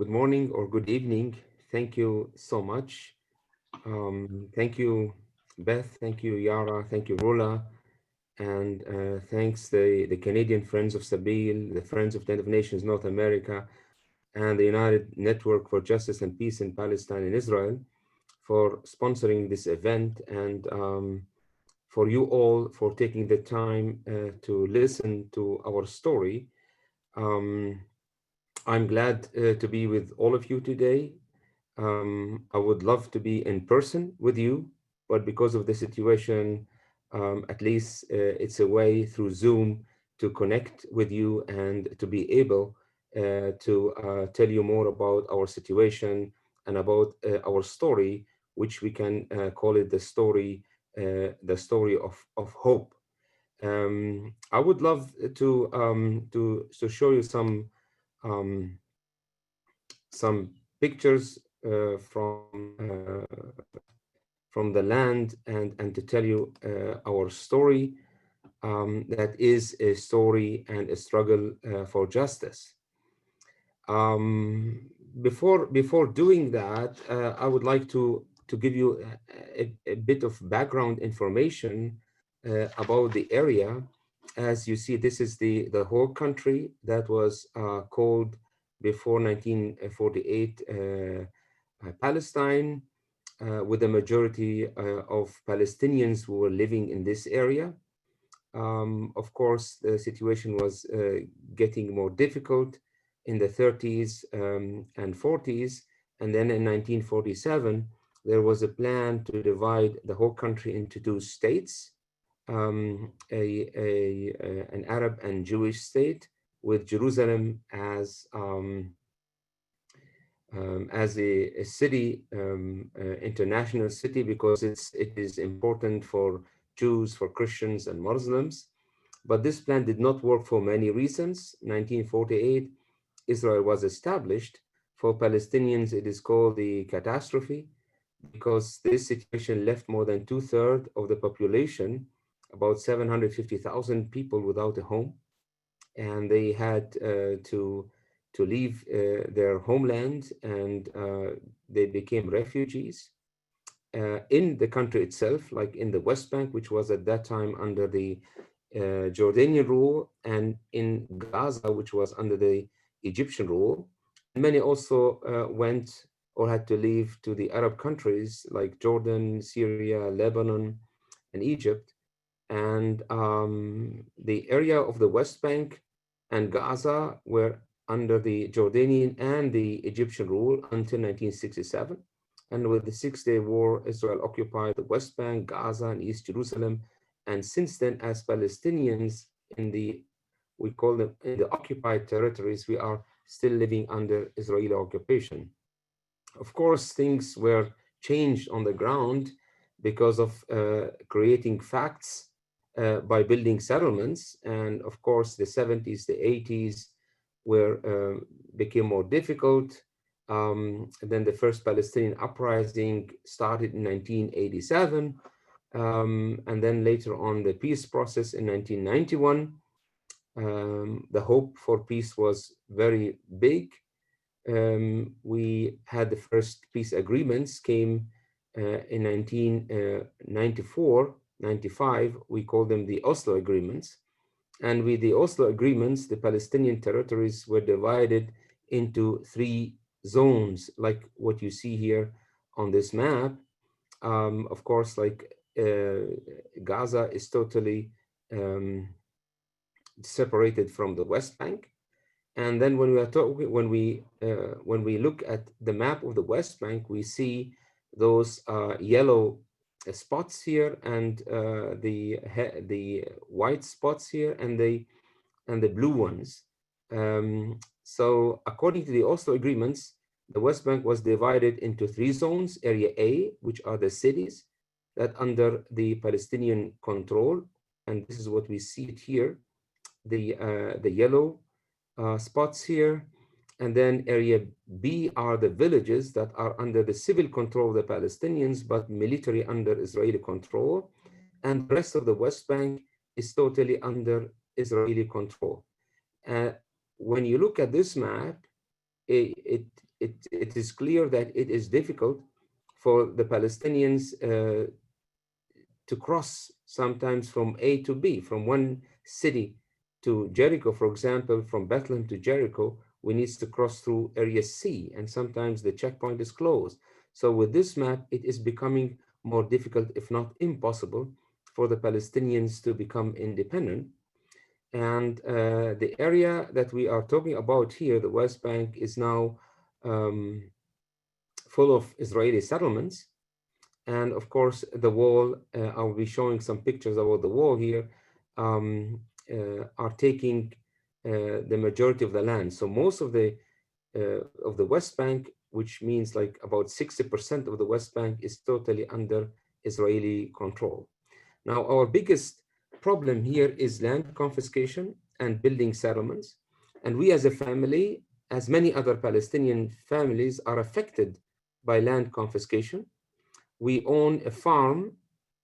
good morning or good evening. Thank you so much. Thank you, Beth. Thank you, Yara. Thank you, Rola. And thanks the Canadian Friends of Sabil, the Friends of the United Nations North America, and the United Network for Justice and Peace in Palestine and Israel for sponsoring this event, and for you all for taking the time to listen to our story. Um, I'm glad to be with all of you today. I would love to be in person with you, but because of the situation, at least it's a way through Zoom to connect with you and to be able to tell you more about our situation and about our story, which we can call it the story of hope. I would love to show you um, some pictures from the land, and to tell you our story, that is a story and a struggle for justice. Um, before doing that, I would like to give you a bit of background information about the area. As you see, this is the whole country that was called before 1948 Palestine, with a majority of Palestinians who were living in this area. Of course, the situation was getting more difficult in the 30s and 40s. And then in 1947, there was a plan to divide the whole country into two states, an Arab and Jewish state, with Jerusalem as a city, international city, because it is important for Jews, for Christians and Muslims. But this plan did not work for many reasons. 1948, Israel was established. For Palestinians, it is called the catastrophe, because this situation left more than two-thirds of the population, about 750,000 people, without a home. And they had to leave their homeland, and they became refugees in the country itself, like in the West Bank, which was at that time under the Jordanian rule, and in Gaza, which was under the Egyptian rule. Many also went or had to leave to the Arab countries like Jordan, Syria, Lebanon, and Egypt. And the area of the West Bank and Gaza were under the Jordanian and the Egyptian rule until 1967. And with the Six-Day War, Israel occupied the West Bank, Gaza, and East Jerusalem. And since then, as Palestinians we call them in the occupied territories, we are still living under Israeli occupation. Of course, things were changed on the ground because of creating facts by building settlements. And of course, the 70s, the 80s became more difficult. Then the first Palestinian uprising started in 1987. And then later on, the peace process in 1991. The hope for peace was very big. We had the first peace agreements came in 1994, 95. We call them the Oslo Agreements. And with the Oslo Agreements, the Palestinian territories were divided into three zones, like what you see here on this map. Of course, like Gaza is totally separated from the West Bank. And then when we are talking, when we look at the map of the West Bank, we see those yellow spots here, and the white spots here, and the blue ones. So according to the Oslo agreements, the West Bank was divided into three zones: Area A, which are the cities that under the Palestinian control, and this is what we see it here, the yellow spots here. And then area B are the villages that are under the civil control of the Palestinians, but military under Israeli control. And the rest of the West Bank is totally under Israeli control. When you look at this map, it it is clear that it is difficult for the Palestinians to cross sometimes from A to B, from one city to Jericho, for example, from Bethlehem to Jericho, we need to cross through area C, and sometimes the checkpoint is closed. So with this map, it is becoming more difficult, if not impossible, for the Palestinians to become independent. And the area that we are talking about here, the West Bank, is now um, full of Israeli settlements. And of course, the wall, I'll be showing some pictures about the wall here, are taking the majority of the land. So most of the West Bank, which means like about 60% of the West Bank, is totally under Israeli control. Now, our biggest problem here is land confiscation and building settlements. And we as a family, as many other Palestinian families, are affected by land confiscation. We own a farm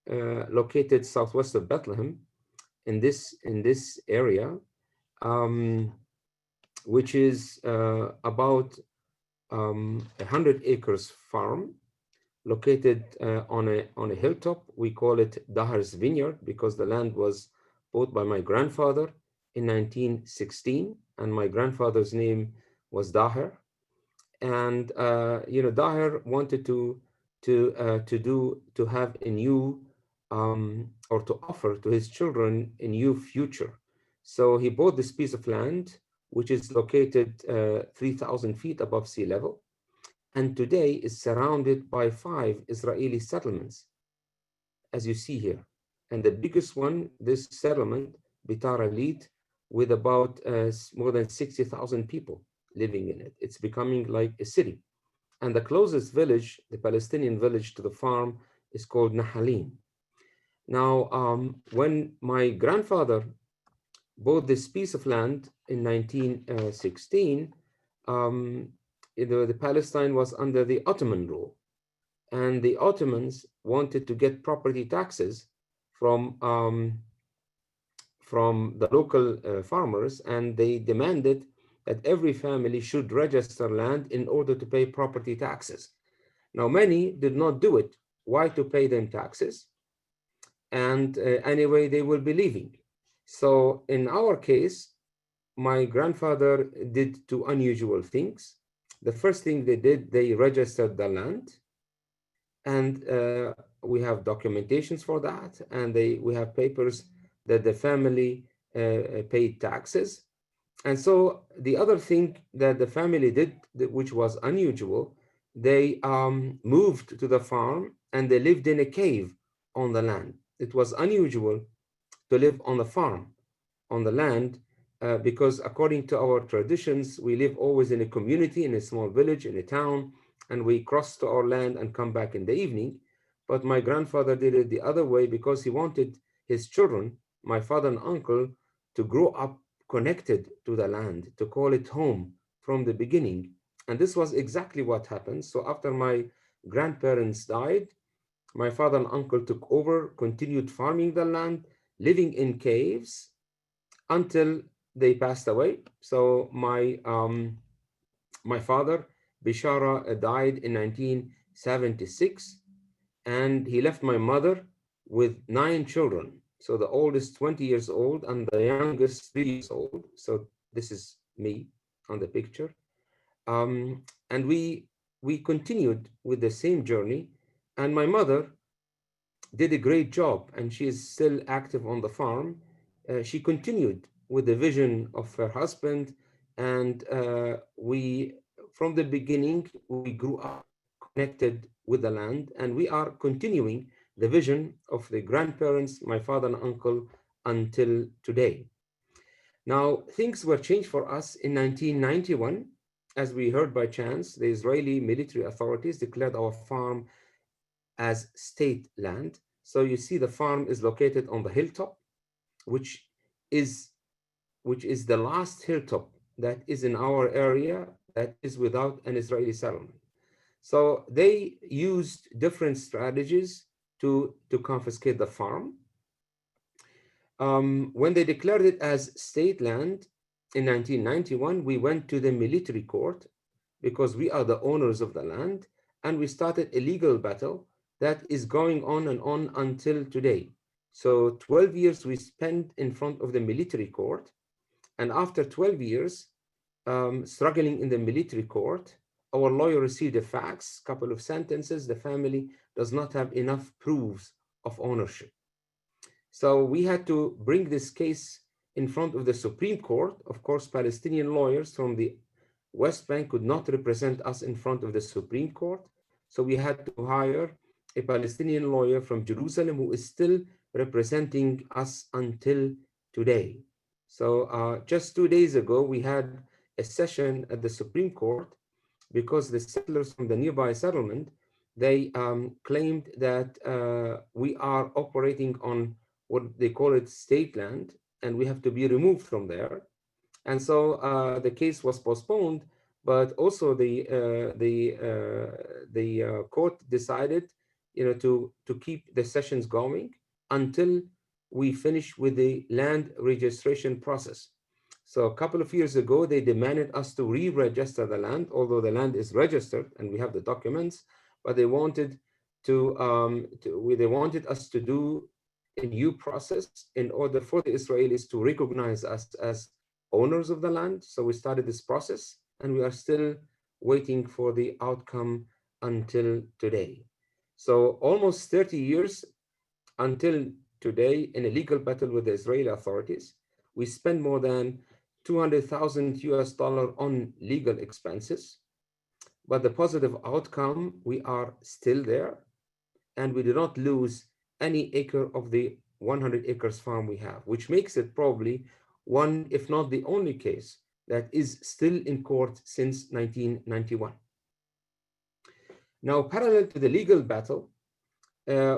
located southwest of Bethlehem in this area, which is about 100 acres farm located on a hilltop. We call it Dahar's Vineyard because the land was bought by my grandfather in 1916, and my grandfather's name was Dahar. And Dahar wanted to have a new or to offer to his children a new future. So he bought this piece of land, which is located 3,000 feet above sea level, and today is surrounded by 5 Israeli settlements, as you see here. And the biggest one, this settlement, Bitar Alit, with about more than 60,000 people living in it. It's becoming like a city. And the closest village, the Palestinian village to the farm, is called Nahalim. Now, when my grandfather bought this piece of land in 1916, the Palestine was under the Ottoman rule. And the Ottomans wanted to get property taxes from the local farmers, and they demanded that every family should register land in order to pay property taxes. Now, many did not do it. Why to pay them taxes? And anyway, they will be leaving. So in our case, my grandfather did 2 unusual things. The first thing they did, they registered the land. And we have documentations for that. And we have papers that the family paid taxes. And so the other thing that the family did, which was unusual, they moved to the farm and they lived in a cave on the land. It was unusual to live on the farm, on the land, because according to our traditions, we live always in a community, in a small village, in a town, and we cross to our land and come back in the evening. But my grandfather did it the other way because he wanted his children, my father and uncle, to grow up connected to the land, to call it home from the beginning. And this was exactly what happened. So after my grandparents died, my father and uncle took over, continued farming the land, living in caves until they passed away. So my father, Bishara, died in 1976, and he left my mother with 9 children. So the oldest 20 years old and the youngest 3 years old. So this is me on the picture. And we continued with the same journey. And my mother did a great job, and she is still active on the farm. She continued with the vision of her husband, and from the beginning, we grew up connected with the land, and we are continuing the vision of the grandparents, my father and uncle, until today. Now, things were changed for us in 1991. As we heard by chance, the Israeli military authorities declared our farm as state land. So you see the farm is located on the hilltop, which is the last hilltop that is in our area that is without an Israeli settlement. So they used different strategies to confiscate the farm. When they declared it as state land in 1991, we went to the military court because we are the owners of the land, and we started a legal battle that is going on and on until today. So 12 years we spent in front of the military court, and after 12 years struggling in the military court, our lawyer received a fax, couple of sentences. The family does not have enough proofs of ownership. So we had to bring this case in front of the Supreme Court. Of course, Palestinian lawyers from the West Bank could not represent us in front of the Supreme Court. So we had to hire a Palestinian lawyer from Jerusalem who is still representing us until today. So just 2 days ago, we had a session at the Supreme Court because the settlers from the nearby settlement, they claimed that we are operating on what they call it state land, and we have to be removed from there. And so the case was postponed, but also the court decided, to keep the sessions going until we finish with the land registration process. So a couple of years ago, they demanded us to re-register the land, although the land is registered and we have the documents, but they wanted they wanted us to do a new process in order for the Israelis to recognize us as owners of the land. So we started this process, and we are still waiting for the outcome until today. So almost 30 years until today in a legal battle with the Israeli authorities. We spent more than 200,000 US dollar on legal expenses, but the positive outcome, we are still there, and we did not lose any acre of the 100 acres farm we have, which makes it probably one, if not the only case that is still in court since 1991. Now, parallel to the legal battle,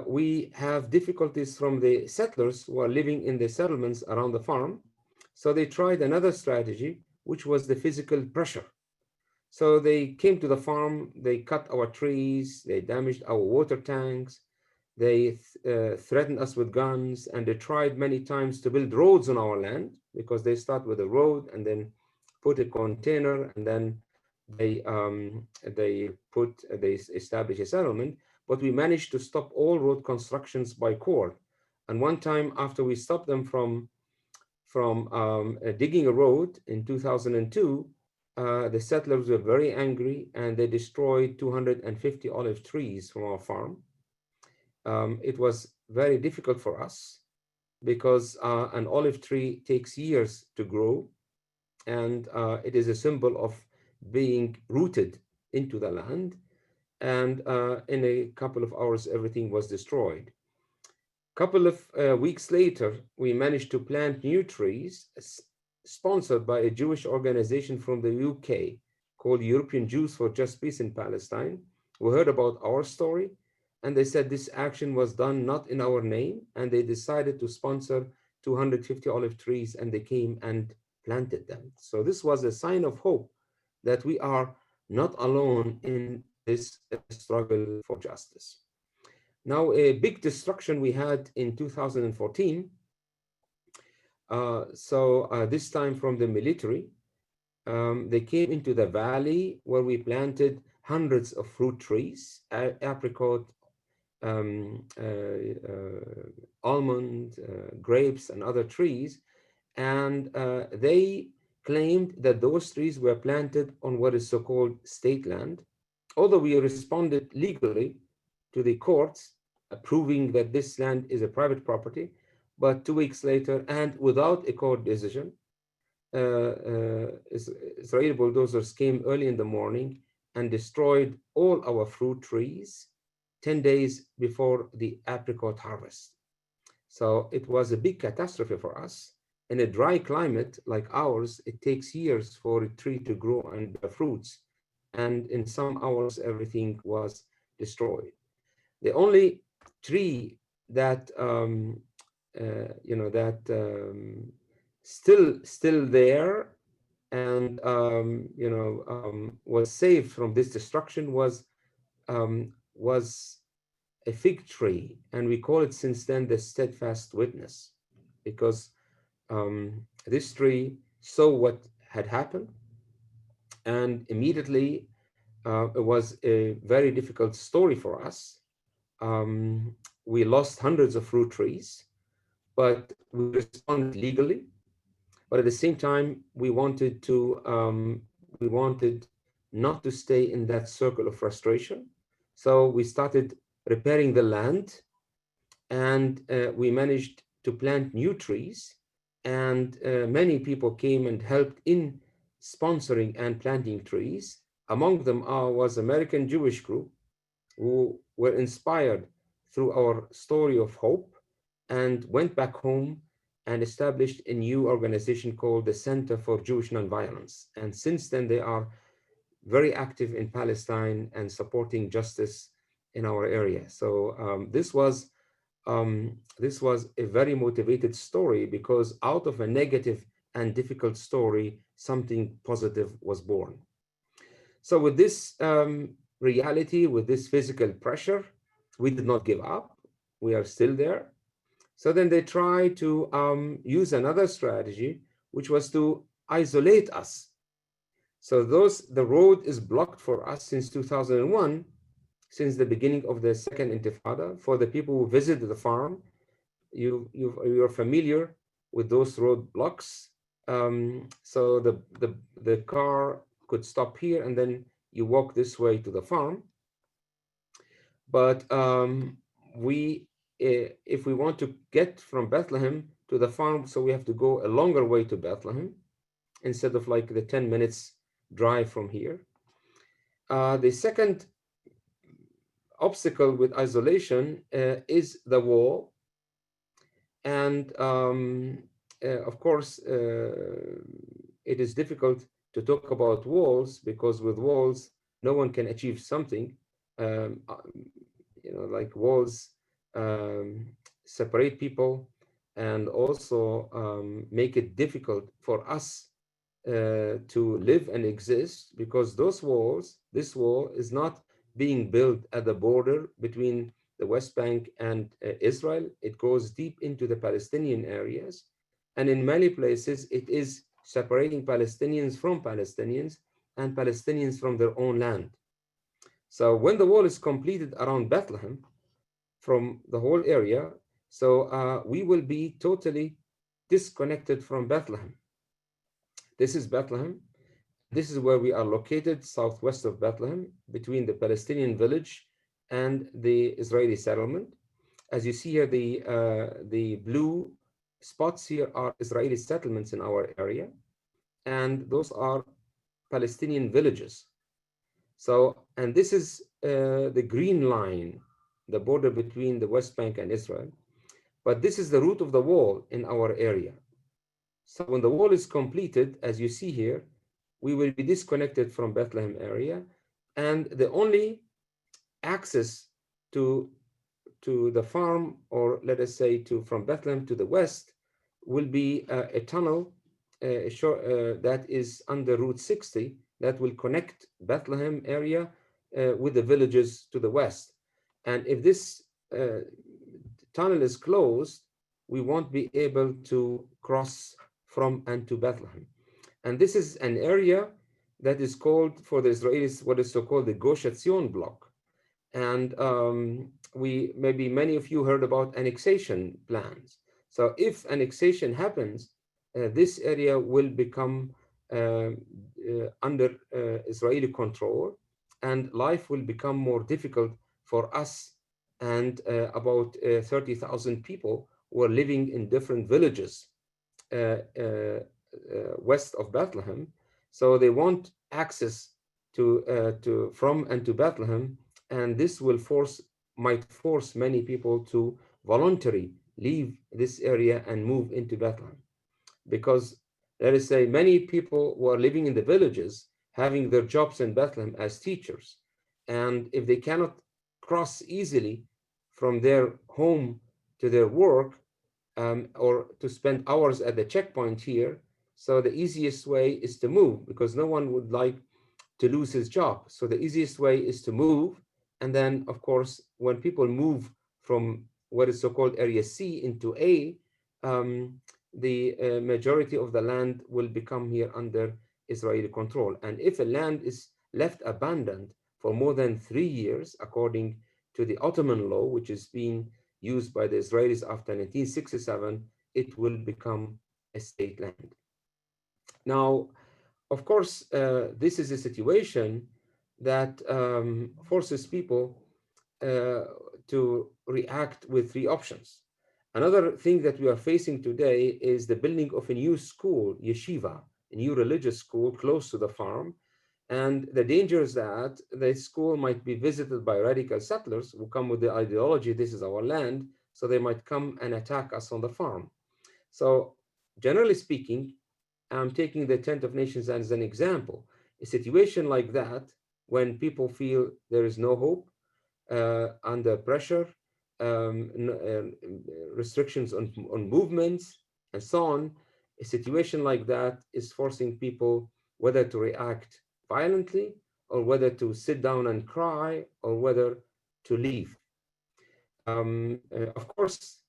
we have difficulties from the settlers who are living in the settlements around the farm. So they tried another strategy, which was the physical pressure. So they came to the farm, they cut our trees, they damaged our water tanks, they threatened us with guns, and they tried many times to build roads on our land, because they start with a road and then put a container, and then they establish a settlement. But we managed to stop all road constructions by court. And one time, after we stopped them from digging a road in 2002, the settlers were very angry, and they destroyed 250 olive trees from our farm. It was very difficult for us because an olive tree takes years to grow, and it is a symbol of being rooted into the land. And in a couple of hours, everything was destroyed. Couple of weeks later, we managed to plant new trees sponsored by a Jewish organization from the UK called European Jews for Just Peace in Palestine, who heard about our story, and they said this action was done not in our name, and they decided to sponsor 250 olive trees, and they came and planted them. So this was a sign of hope that we are not alone in this struggle for justice. Now, a big destruction we had in 2014. This time from the military, they came into the valley where we planted hundreds of fruit trees, apricot, almond, grapes, and other trees. And they claimed that those trees were planted on what is so-called state land. Although we responded legally to the courts, proving that this land is a private property, but 2 weeks later, and without a court decision, Israeli bulldozers came early in the morning and destroyed all our fruit trees 10 days before the apricot harvest. So it was a big catastrophe for us. In a dry climate like ours, it takes years for a tree to grow and bear fruits. And in some hours, everything was destroyed. The only tree that still there and was saved from this destruction was a fig tree, and we call it since then the steadfast witness, because this tree saw what had happened, And immediately, it was a very difficult story for us. We lost hundreds of fruit trees, but we responded legally. But at the same time, we wanted not to stay in that circle of frustration. So we started repairing the land, and we managed to plant new trees. And many people came and helped in sponsoring and planting trees. Among them was American Jewish group who were inspired through our story of hope and went back home and established a new organization called the Center for Jewish Nonviolence. And since then, they are very active in Palestine and supporting justice in our area. So this was a very motivated story, because out of a negative and difficult story, something positive was born. So with this reality, with this physical pressure, we did not give up. We are still there. So then they tried to use another strategy, which was to isolate us. So the road is blocked for us since 2001, since the beginning of the second Intifada. For the people who visit the farm, you're familiar with those roadblocks. So the car could stop here, and then you walk this way to the farm. But if we want to get from Bethlehem to the farm, so we have to go a longer way to Bethlehem instead of like the 10 minutes drive from here. The second obstacle with isolation is the wall. And of course, it is difficult to talk about walls, because with walls, no one can achieve something. Like walls separate people, and also make it difficult for us to live and exist, because this wall is not being built at the border between the West Bank and Israel. It goes deep into the Palestinian areas. And in many places, it is separating Palestinians from Palestinians and Palestinians from their own land. So when the wall is completed around Bethlehem, from the whole area, so we will be totally disconnected from Bethlehem. This is Bethlehem. This is where we are located, southwest of Bethlehem, between the Palestinian village and the Israeli settlement. As you see here, the blue spots here are Israeli settlements in our area, and those are Palestinian villages. So, and this is the green line, the border between the West Bank and Israel. But this is the root of the wall in our area. So when the wall is completed, as you see here, we will be disconnected from Bethlehem area, and the only access to the farm, or let us say from Bethlehem to the west, will be a tunnel that is under Route 60 that will connect Bethlehem area with the villages to the west. And if this tunnel is closed, we won't be able to cross from and to Bethlehem. And this is an area that is called, for the Israelis, what is so-called the Gush Etzion block. And maybe many of you heard about annexation plans. So if annexation happens, this area will become under Israeli control, and life will become more difficult for us and about 30,000 people who are living in different villages west of Bethlehem. So they want access from and to Bethlehem, and this might force many people to voluntarily leave this area and move into Bethlehem. Because let us say many people who are living in the villages, having their jobs in Bethlehem as teachers, and if they cannot cross easily from their home to their work, or to spend hours at the checkpoint here, so the easiest way is to move, because no one would like to lose his job. So the easiest way is to move. And then, of course, when people move from what is so-called Area C into A, the majority of the land will become here under Israeli control. And if a land is left abandoned for more than 3 years, according to the Ottoman law, which is being used by the Israelis after 1967, it will become a state land. Now, of course, this is a situation that forces people uh, to react with three options. Another thing that we are facing today is the building of a new school, yeshiva, a new religious school close to the farm. And the danger is that the school might be visited by radical settlers who come with the ideology, this is our land, so they might come and attack us on the farm. So, generally speaking, I'm taking the Tent of Nations as an example. A situation like that, when people feel there is no hope, under pressure, restrictions on movements, and so on, a situation like that is forcing people whether to react violently or whether to sit down and cry or whether to leave. Of course,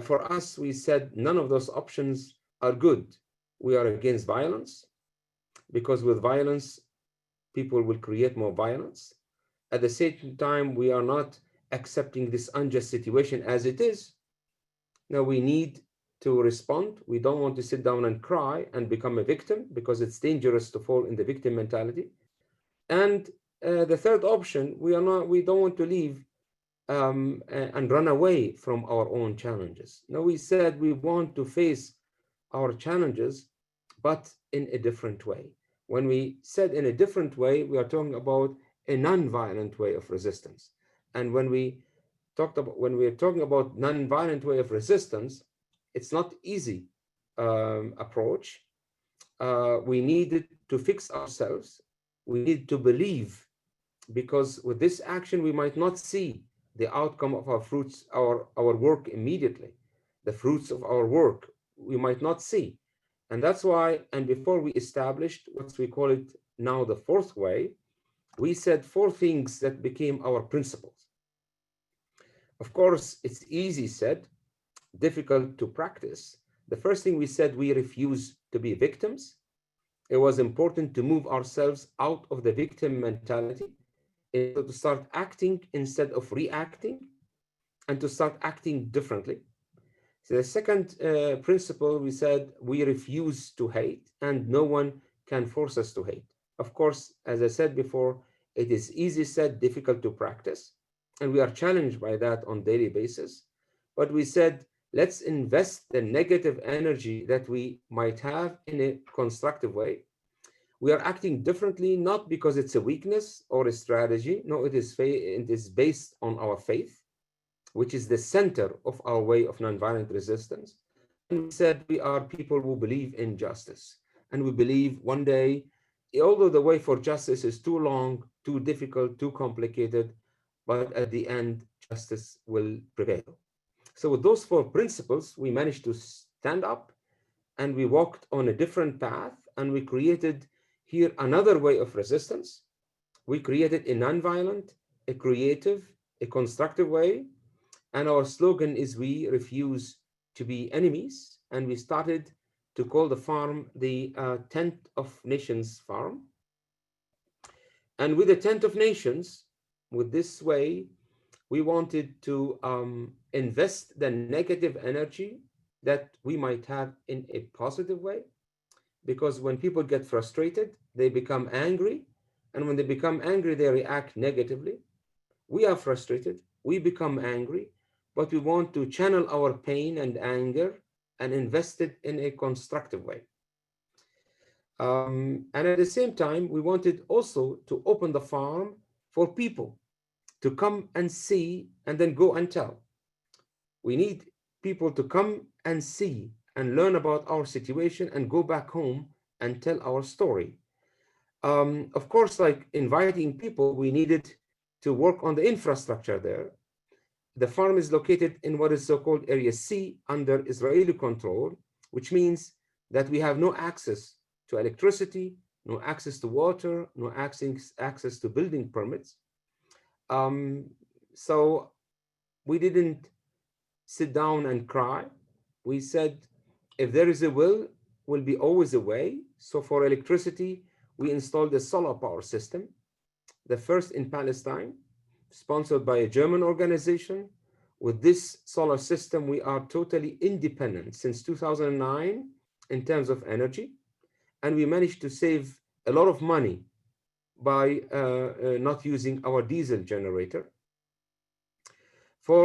for us, we said none of those options are good. We are against violence because with violence, people will create more violence. At the same time, we are not accepting this unjust situation as it is. Now we need to respond. We don't want to sit down and cry and become a victim because it's dangerous to fall in the victim mentality. And the third option, we don't want to leave and run away from our own challenges. Now we said we want to face our challenges, but in a different way. When we said in a different way, we are talking about a non-violent way of resistance. And when we are talking about non-violent way of resistance, it's not easy approach. We needed to fix ourselves. We need to believe, because with this action, we might not see the outcome of our work immediately. The fruits of our work, we might not see. And that's why, and before we established what we call it now the fourth way, we said four things that became our principles. Of course, it's easy said, difficult to practice. The first thing we said, we refuse to be victims. It was important to move ourselves out of the victim mentality in order to start acting instead of reacting and to start acting differently. So the second principle, we said we refuse to hate and no one can force us to hate. Of course, as I said before, it is easy said, difficult to practice. And we are challenged by that on a daily basis. But we said, let's invest the negative energy that we might have in a constructive way. We are acting differently, not because it's a weakness or a strategy. No, it is based on our faith, which is the center of our way of nonviolent resistance. And we said we are people who believe in justice. And we believe one day, although the way for justice is too long, too difficult, too complicated, but at the end, justice will prevail. So with those four principles, we managed to stand up and we walked on a different path and we created here another way of resistance. We created a nonviolent, a creative, a constructive way. And our slogan is we refuse to be enemies. And we started to call the farm the Tent of Nations Farm. And with the Tent of Nations, with this way, we wanted to invest the negative energy that we might have in a positive way. Because when people get frustrated, they become angry. And when they become angry, they react negatively. We are frustrated, we become angry, but we want to channel our pain and anger and invest it in a constructive way. And at the same time, we wanted also to open the farm for people to come and see and then go and tell. We need people to come and see and learn about our situation and go back home and tell our story. Of course, like inviting people, we needed to work on the infrastructure there. The farm is located in what is so-called Area C under Israeli control, which means that we have no access to electricity, no access to water, no access to building permits. So we didn't sit down and cry. We said, if there is a will, will be always a way. So for electricity, we installed a solar power system, the first in Palestine, sponsored by a German organization. With this solar system, we are totally independent since 2009 in terms of energy, and we managed to save a lot of money by not using our diesel generator. For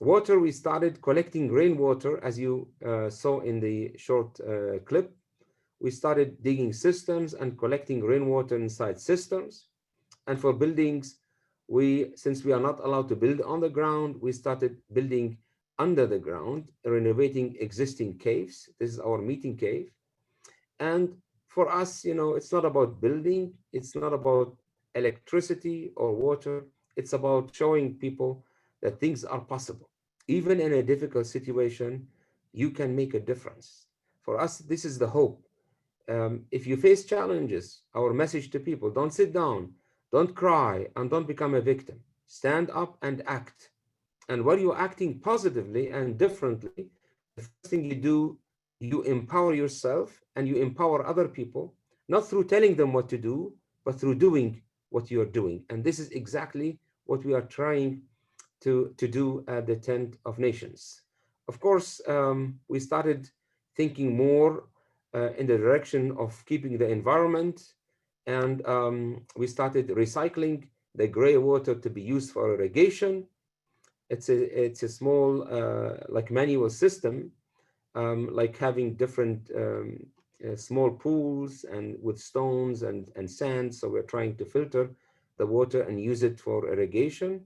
water, we started collecting rainwater, as you saw in the short clip. We started digging cisterns and collecting rainwater inside cisterns. And for buildings, since we are not allowed to build on the ground, we started building under the ground, renovating existing caves. This is our meeting cave. And for us, it's not about building, it's not about electricity or water, it's about showing people that things are possible. Even in a difficult situation, you can make a difference. For us, this is the hope. If you face challenges, our message to people: don't sit down, don't cry, and don't become a victim. Stand up and act. And while you're acting positively and differently, the first thing you do, you empower yourself and you empower other people, not through telling them what to do, but through doing what you're doing. And this is exactly what we are trying to do at the Tent of Nations. Of course, we started thinking more in the direction of keeping the environment, and we started recycling the gray water to be used for irrigation. It's a small like manual system, like having different small pools and with stones and sand. So we're trying to filter the water and use it for irrigation.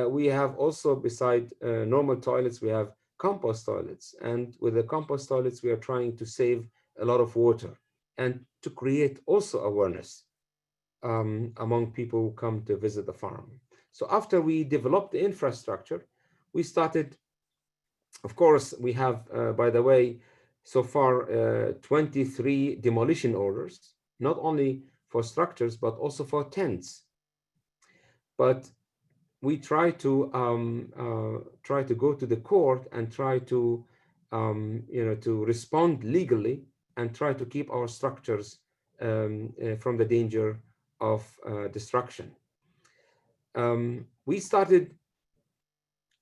We have also, beside normal toilets, we have compost toilets. And with the compost toilets, we are trying to save a lot of water and to create also awareness among people who come to visit the farm. So after we developed the infrastructure, we started, of course, we have, by the way, so far 23 demolition orders, not only for structures, but also for tents. But we try to go to the court and try to to respond legally and try to keep our structures from the danger of destruction. We started,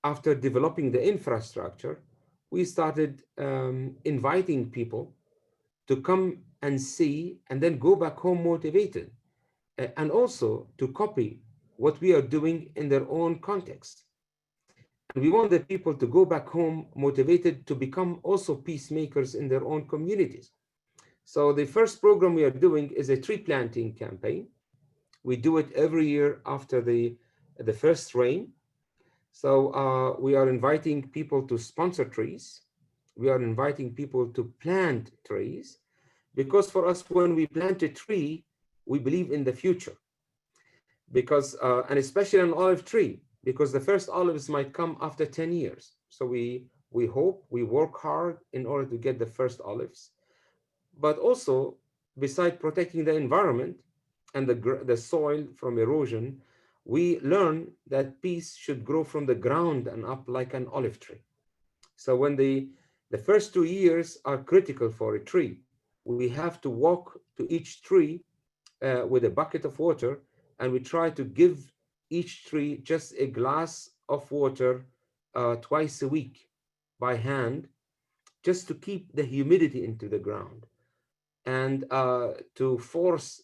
after developing the infrastructure, we started inviting people to come and see and then go back home motivated, and also to copy what we are doing in their own context. And we want the people to go back home motivated to become also peacemakers in their own communities. So the first program we are doing is a tree planting campaign. We do it every year after the first rain. So we are inviting people to sponsor trees. We are inviting people to plant trees, because for us, when we plant a tree, we believe in the future. Because, and especially an olive tree, because the first olives might come after 10 years. So we hope, we work hard in order to get the first olives. But also, beside protecting the environment and the soil from erosion, we learn that peace should grow from the ground and up like an olive tree. So when the first 2 years are critical for a tree, we have to walk to each tree with a bucket of water, and we try to give each tree just a glass of water twice a week by hand, just to keep the humidity into the ground and to force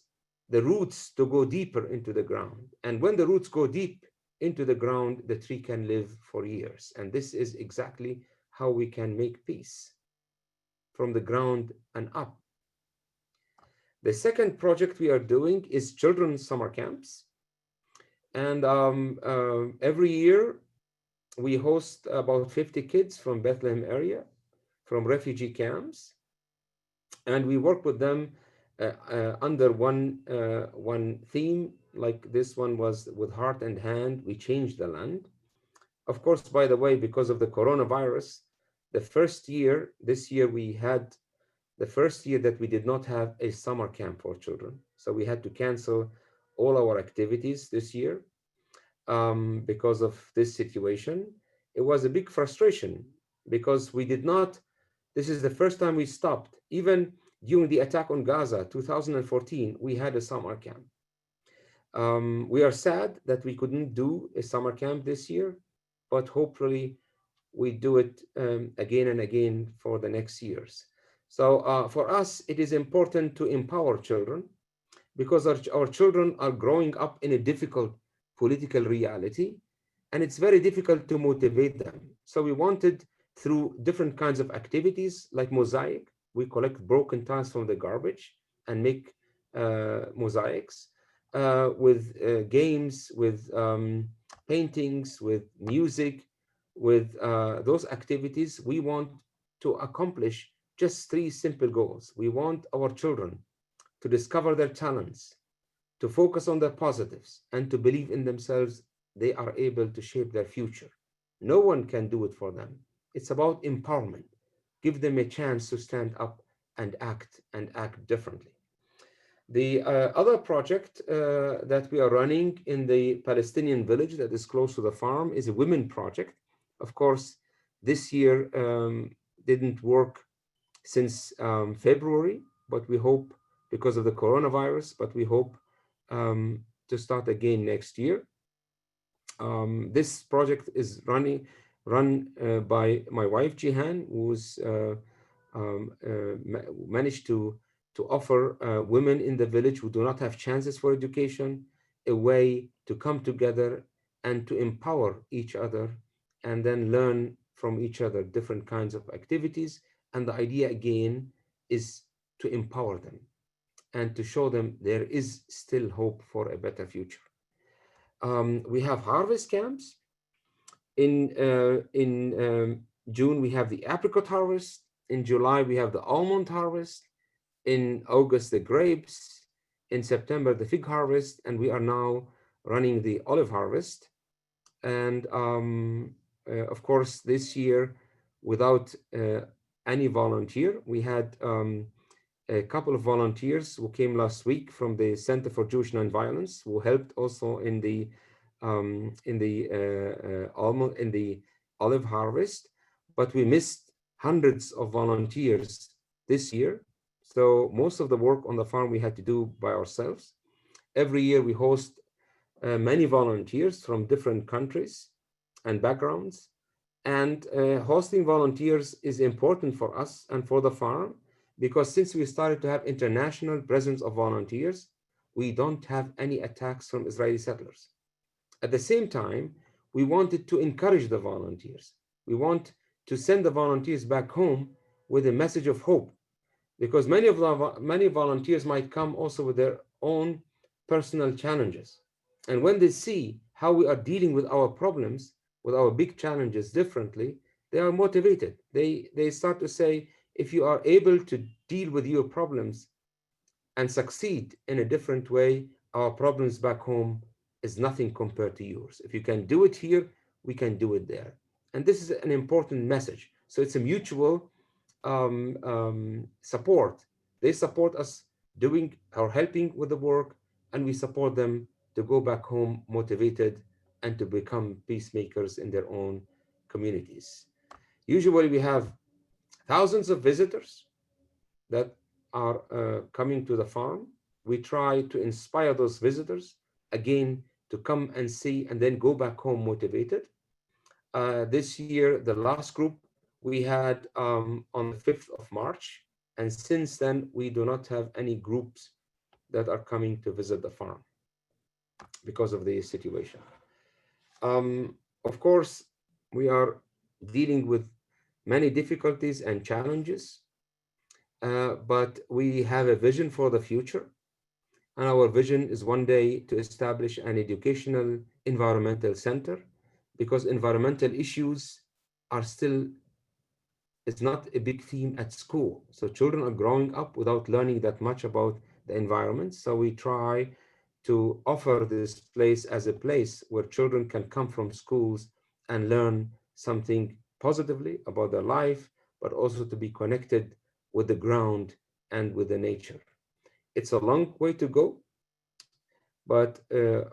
the roots to go deeper into the ground. And when the roots go deep into the ground, the tree can live for years. And this is exactly how we can make peace from the ground and up. The second project we are doing is children's summer camps. And every year we host about 50 kids from Bethlehem area, from refugee camps. And we work with them under one theme, like this one was with heart and hand, we change the land. Of course, by the way, because of the coronavirus, the first year, this year we had the first year that we did not have a summer camp for children. So we had to cancel all our activities this year because of this situation. It was a big frustration because we did not This is the first time we stopped. Even during the attack on Gaza, 2014, we had a summer camp. We are sad that we couldn't do a summer camp this year, but hopefully we do it again and again for the next years. So for us, it is important to empower children because our children are growing up in a difficult political reality, and it's very difficult to motivate them. So we wanted, through different kinds of activities like mosaic, we collect broken tiles from the garbage and make mosaics, with games, with paintings, with music, with those activities. We want to accomplish just three simple goals. We want our children to discover their talents, to focus on their positives, and to believe in themselves. They are able to shape their future. No one can do it for them. It's about empowerment. Give them a chance to stand up and act differently. The other project that we are running in the Palestinian village that is close to the farm is a women project. Of course, this year didn't work since February, but we hope, because of the coronavirus, but we hope to start again next year. This project is run by my wife Jihan, who's managed to offer women in the village who do not have chances for education a way to come together and to empower each other, and then learn from each other different kinds of activities. And the idea again is to empower them and to show them there is still hope for a better future. We have harvest camps. In June, we have the apricot harvest. In July, we have the almond harvest. In August, the grapes. In September, the fig harvest. And we are now running the olive harvest. And of course, this year, without any volunteer, we had a couple of volunteers who came last week from the Center for Jewish Nonviolence, who helped also in the olive harvest. But we missed hundreds of volunteers this year. So most of the work on the farm we had to do by ourselves. Every year we host many volunteers from different countries and backgrounds. And hosting volunteers is important for us and for the farm, because since we started to have international presence of volunteers, we don't have any attacks from Israeli settlers. At the same time, we wanted to encourage the volunteers. We want to send the volunteers back home with a message of hope, because many volunteers might come also with their own personal challenges. And when they see how we are dealing with our problems, with our big challenges differently, they are motivated. They start to say, if you are able to deal with your problems and succeed in a different way, our problems back home is nothing compared to yours. If you can do it here, we can do it there. And this is an important message. So it's a mutual support. They support us doing or helping with the work, and we support them to go back home motivated and to become peacemakers in their own communities. Usually we have thousands of visitors that are coming to the farm. We try to inspire those visitors again to come and see and then go back home motivated. This year, the last group we had on the 5th of March. And since then, we do not have any groups that are coming to visit the farm because of the situation. Of course, we are dealing with many difficulties and challenges, but we have a vision for the future. And our vision is one day to establish an educational environmental center, because environmental issues are still, it's not a big theme at school. So children are growing up without learning that much about the environment. So we try to offer this place as a place where children can come from schools and learn something positively about their life, but also to be connected with the ground and with the nature. It's a long way to go, but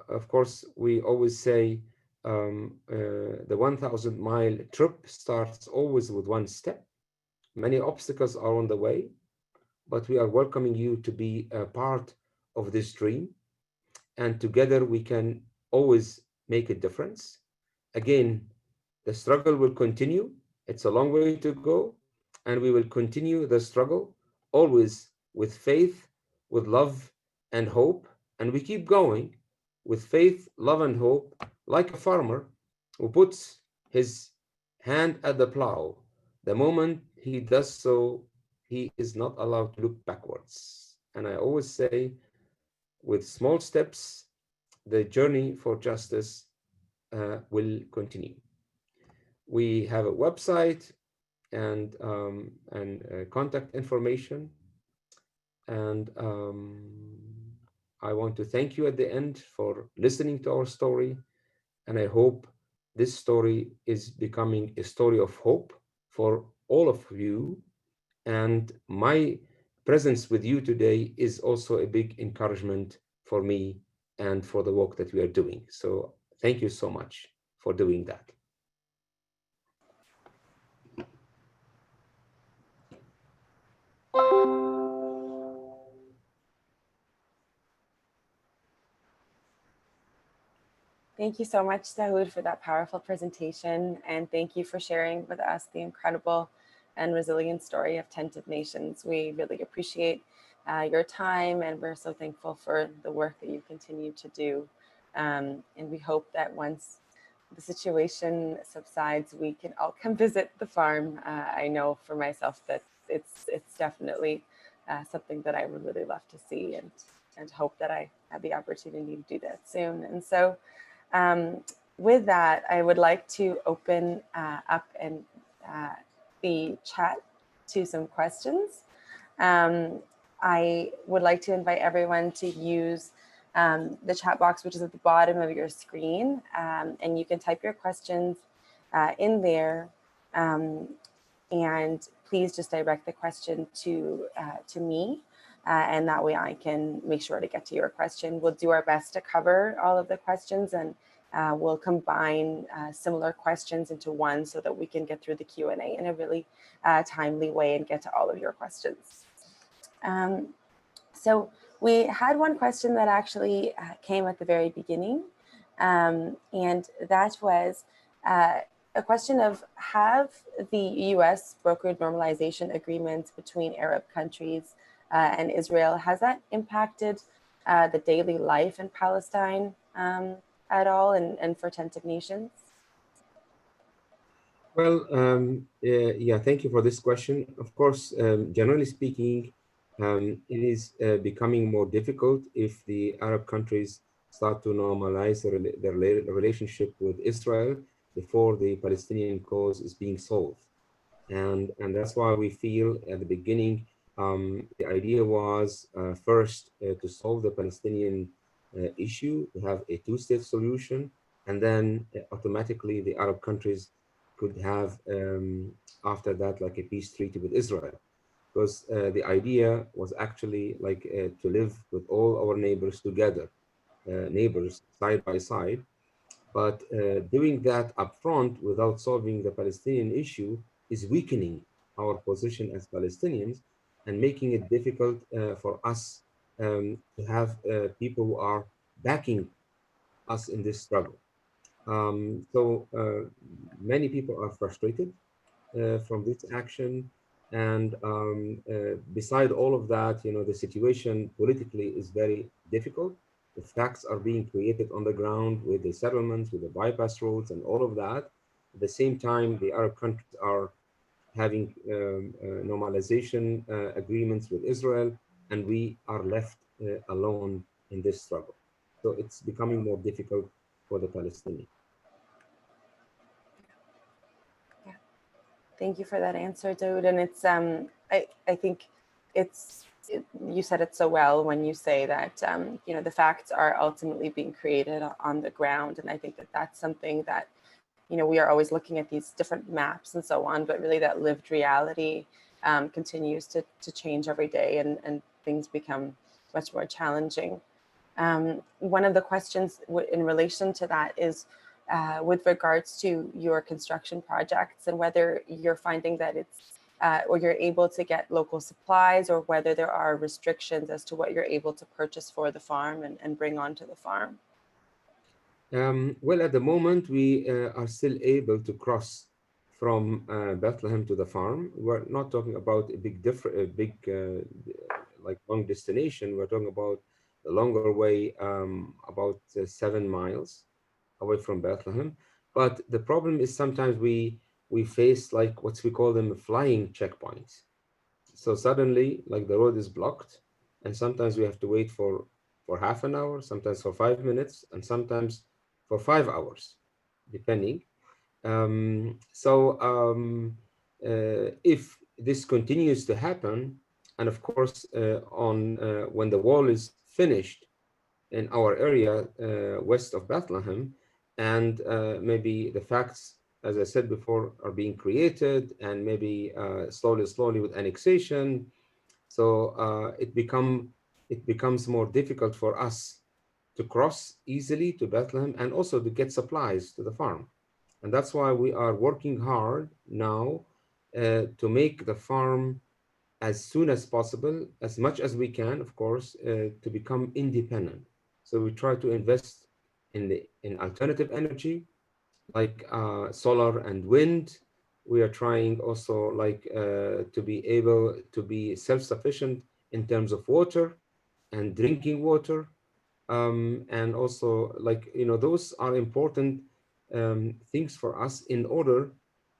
of course, we always say the 1,000-mile trip starts always with one step. Many obstacles are on the way, but we are welcoming you to be a part of this dream. And together we can always make a difference. Again, the struggle will continue. It's a long way to go, and we will continue the struggle always with faith, with love and hope. And we keep going with faith, love, and hope, like a farmer who puts his hand at the plow. The moment he does so, he is not allowed to look backwards. And I always say, with small steps, the journey for justice will continue. We have a website and contact information. And I want to thank you at the end for listening to our story. And I hope this story is becoming a story of hope for all of you. And my presence with you today is also a big encouragement for me and for the work that we are doing. So thank you so much for doing that. Thank you so much, Daoud, for that powerful presentation. And thank you for sharing with us the incredible and resilient story of Tented Nations. We really appreciate your time, and we're so thankful for the work that you continue to do. And we hope that once the situation subsides, we can all come visit the farm. I know for myself that it's definitely something that I would really love to see, and hope that I have the opportunity to do that soon. And so with that, I would like to open up and the chat to some questions. I would like to invite everyone to use the chat box, which is at the bottom of your screen, and you can type your questions in there. And please just direct the question to me, and that way I can make sure to get to your question. We'll do our best to cover all of the questions, and we'll combine similar questions into one so that we can get through the Q&A in a really timely way and get to all of your questions. So we had one question that actually came at the very beginning, and that was a question of, have the US brokered normalization agreements between Arab countries and Israel, has that impacted the daily life in Palestine at all, and for Tented Nations? Well, yeah, thank you for this question. Of course, generally speaking, it is becoming more difficult if the Arab countries start to normalize their relationship with Israel before the Palestinian cause is being solved. And that's why we feel at the beginning, the idea was first to solve the Palestinian issue, to have a two-state solution, and then automatically the Arab countries could have, after that, like a peace treaty with Israel. Because the idea was actually like to live with all our neighbors together, neighbors side by side. But doing that upfront without solving the Palestinian issue is weakening our position as Palestinians and making it difficult for us to have people who are backing us in this struggle. So many people are frustrated from this action. And beside all of that, the situation politically is very difficult. The facts are being created on the ground with the settlements, with the bypass roads, and all of that. At the same time, the Arab countries are having normalization agreements with Israel, and we are left alone in this struggle. So it's becoming more difficult for the Palestinians. Thank you for that answer, Daoud. And it's I think you said it so well when you say that the facts are ultimately being created on the ground, and I think that that's something that we are always looking at these different maps and so on, but really that lived reality continues to change every day, and things become much more challenging. One of the questions in relation to that is with regards to your construction projects, and whether you're finding that it's or you're able to get local supplies, or whether there are restrictions as to what you're able to purchase for the farm and bring onto the farm? Well, at the moment, we are still able to cross from Bethlehem to the farm. We're not talking about a big, like long destination. We're talking about a longer way, about 7 miles away from Bethlehem. But the problem is sometimes we face like what we call them flying checkpoints. So suddenly, like the road is blocked, and sometimes we have to wait for half an hour, sometimes for 5 minutes, and sometimes for 5 hours, depending. If this continues to happen, and of course, on when the wall is finished in our area west of Bethlehem, and maybe the facts, as I said before, are being created, and maybe slowly with annexation, so it becomes more difficult for us to cross easily to Bethlehem and also to get supplies to the farm. And that's why we are working hard now to make the farm as soon as possible, as much as we can, of course, to become independent. So we try to invest in alternative energy like solar and wind. We are trying also like to be able to be self-sufficient in terms of water and drinking water, and also like those are important things for us in order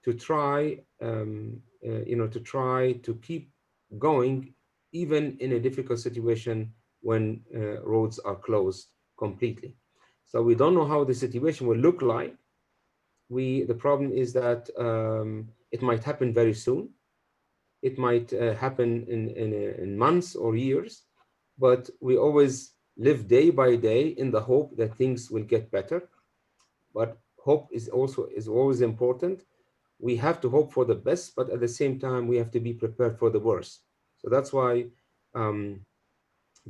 to try to try to keep going even in a difficult situation when roads are closed completely. So we don't know how the situation will look like. The problem is that it might happen very soon. It might happen in months or years, but we always live day by day in the hope that things will get better. But hope is always important. We have to hope for the best, but at the same time, we have to be prepared for the worst. So that's why um,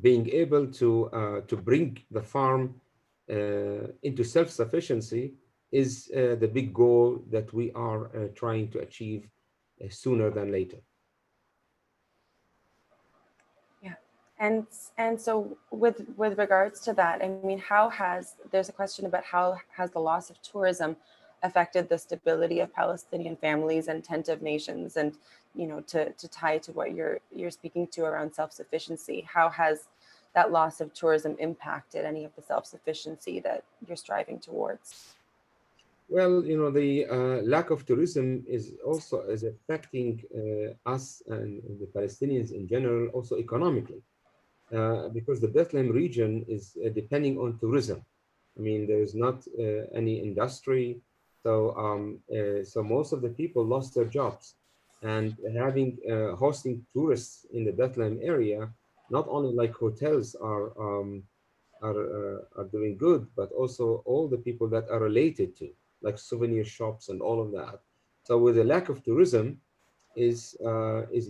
being able to bring the farm into self-sufficiency is the big goal that we are trying to achieve sooner than later. Yeah. And so with regards to that, I mean, there's a question about how has the loss of tourism affected the stability of Palestinian families and tentive nations? And to tie to what you're speaking to around self-sufficiency, how has that loss of tourism impacted any of the self-sufficiency that you're striving towards? Well, the lack of tourism is affecting us and the Palestinians in general, also economically, because the Bethlehem region is depending on tourism. I mean, there is not any industry, so most of the people lost their jobs, and having hosting tourists in the Bethlehem area, not only like hotels are doing good, but also all the people that are related to, like souvenir shops and all of that. So with the lack of tourism, is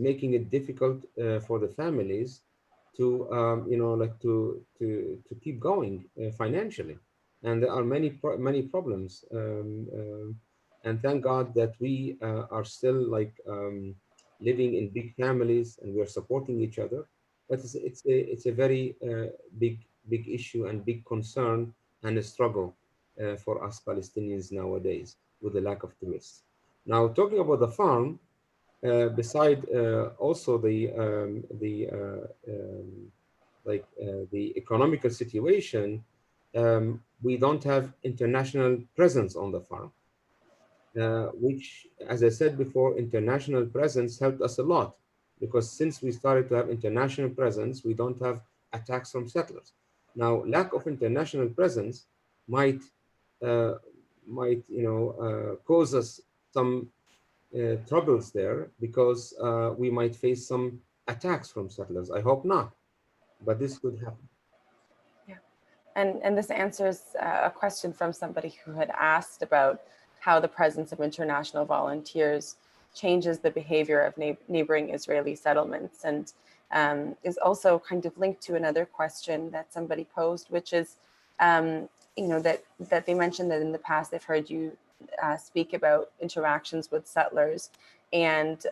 making it difficult for the families to like to keep going financially, and there are many problems. And thank God that we are still like living in big families and we are supporting each other. But it's a very big issue and big concern and a struggle for us Palestinians nowadays with the lack of tourists. Now, talking about the farm, beside also the economical situation, we don't have international presence on the farm, which, as I said before, international presence helped us a lot, because since we started to have international presence, we don't have attacks from settlers. Now, lack of international presence might uh, cause us some troubles there, because we might face some attacks from settlers. I hope not, but this could happen. Yeah. And this answers a question from somebody who had asked about how the presence of international volunteers changes the behavior of neighboring Israeli settlements, and is also kind of linked to another question that somebody posed, which is, that they mentioned that in the past they've heard you speak about interactions with settlers and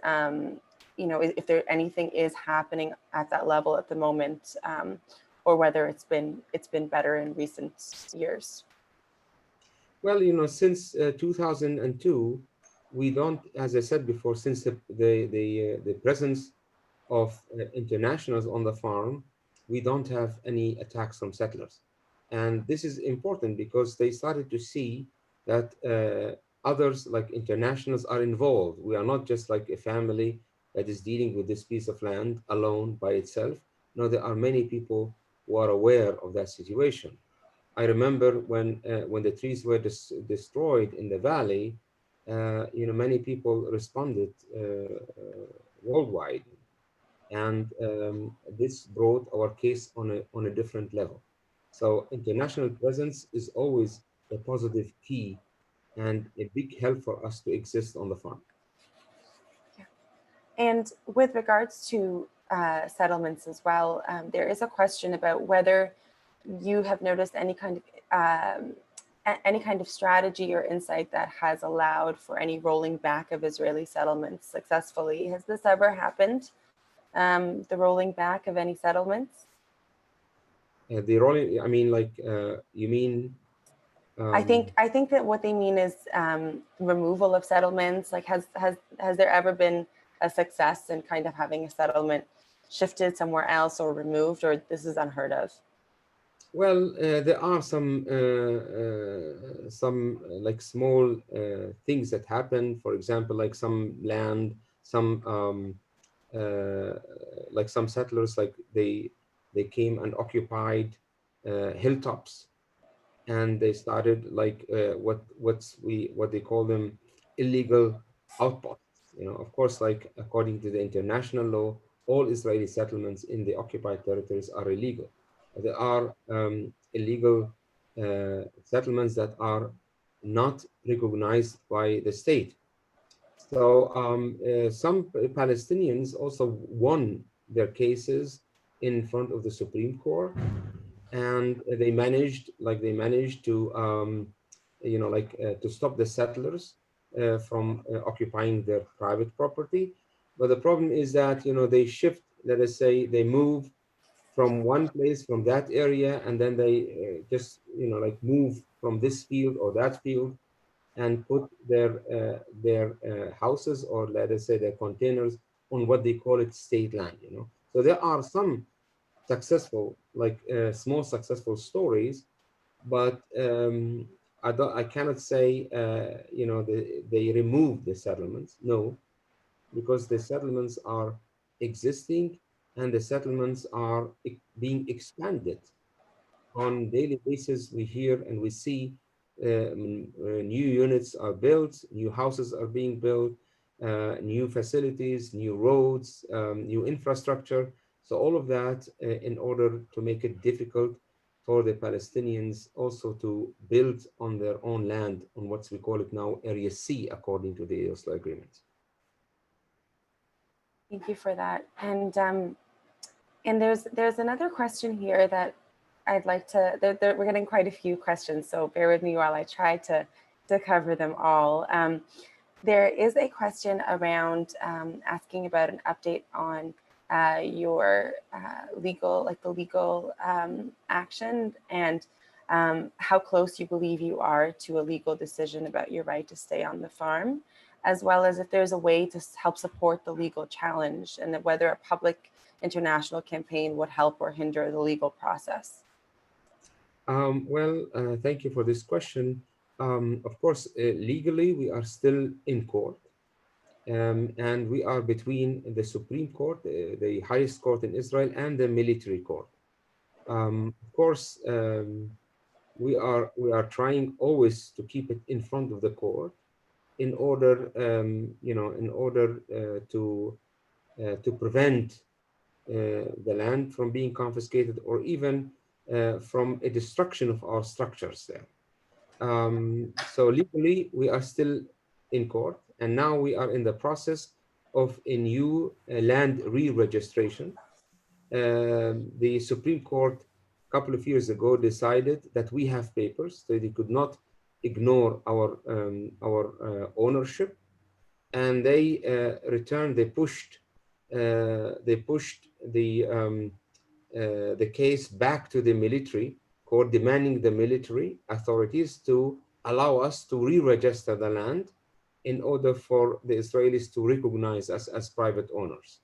if there anything is happening at that level at the moment, or whether it's been better in recent years. Well, since 2002, we don't, as I said before, since the presence of internationals on the farm, we don't have any attacks from settlers. And this is important because they started to see that others, like internationals, are involved. We are not just like a family that is dealing with this piece of land alone by itself. No, there are many people who are aware of that situation. I remember when the trees were destroyed in the valley, many people responded worldwide, and this brought our case on a different level. So international presence is always a positive key and a big help for us to exist on the farm. Yeah. And with regards to settlements as well, there is a question about whether you have noticed any kind of strategy or insight that has allowed for any rolling back of Israeli settlements successfully. Has this ever happened? The rolling back of any settlements? The rolling, I mean, like, you mean? I think that what they mean is removal of settlements. Like, has there ever been a success in kind of having a settlement shifted somewhere else or removed, or this is unheard of? Well, there are some like small things that happen. For example, like some land, some like some settlers, like they came and occupied hilltops, and they started like what they call them illegal outposts. Of course, like according to the international law, all Israeli settlements in the occupied territories are illegal. There are illegal settlements that are not recognized by the state. So some Palestinians also won their cases in front of the Supreme Court, and they managed to to stop the settlers from occupying their private property. But the problem is that they shift, let us say they move from one place, from that area, and then they just move from this field or that field and put their houses, or let us say their containers, on what they call it state land. So there are some successful, like small successful stories, but I cannot say they remove the settlements. No, because the settlements are existing, and the settlements are being expanded on daily basis. We hear and we see new units are built, new houses are being built, new facilities, new roads, new infrastructure. So all of that in order to make it difficult for the Palestinians also to build on their own land, on what we call it now Area C, according to the Oslo Agreement. Thank you for that. And there's another question here that I'd like to, we're getting quite a few questions, so bear with me while I try to cover them all. There is a question around asking about an update on your legal action, and how close you believe you are to a legal decision about your right to stay on the farm, as well as if there's a way to help support the legal challenge, and whether a public international campaign would help or hinder the legal process. Thank you for this question. Of course, legally, we are still in court, and we are between the Supreme Court, the highest court in Israel, and the military court. Of course, we are trying always to keep it in front of the court in order, to prevent the land from being confiscated, or even from a destruction of our structures there. So legally, we are still in court, and now we are in the process of a new land re-registration. The Supreme Court a couple of years ago decided that we have papers, so they could not ignore our ownership, and they returned. They pushed the case back to the military court, demanding the military authorities to allow us to re-register the land in order for the Israelis to recognize us as private owners.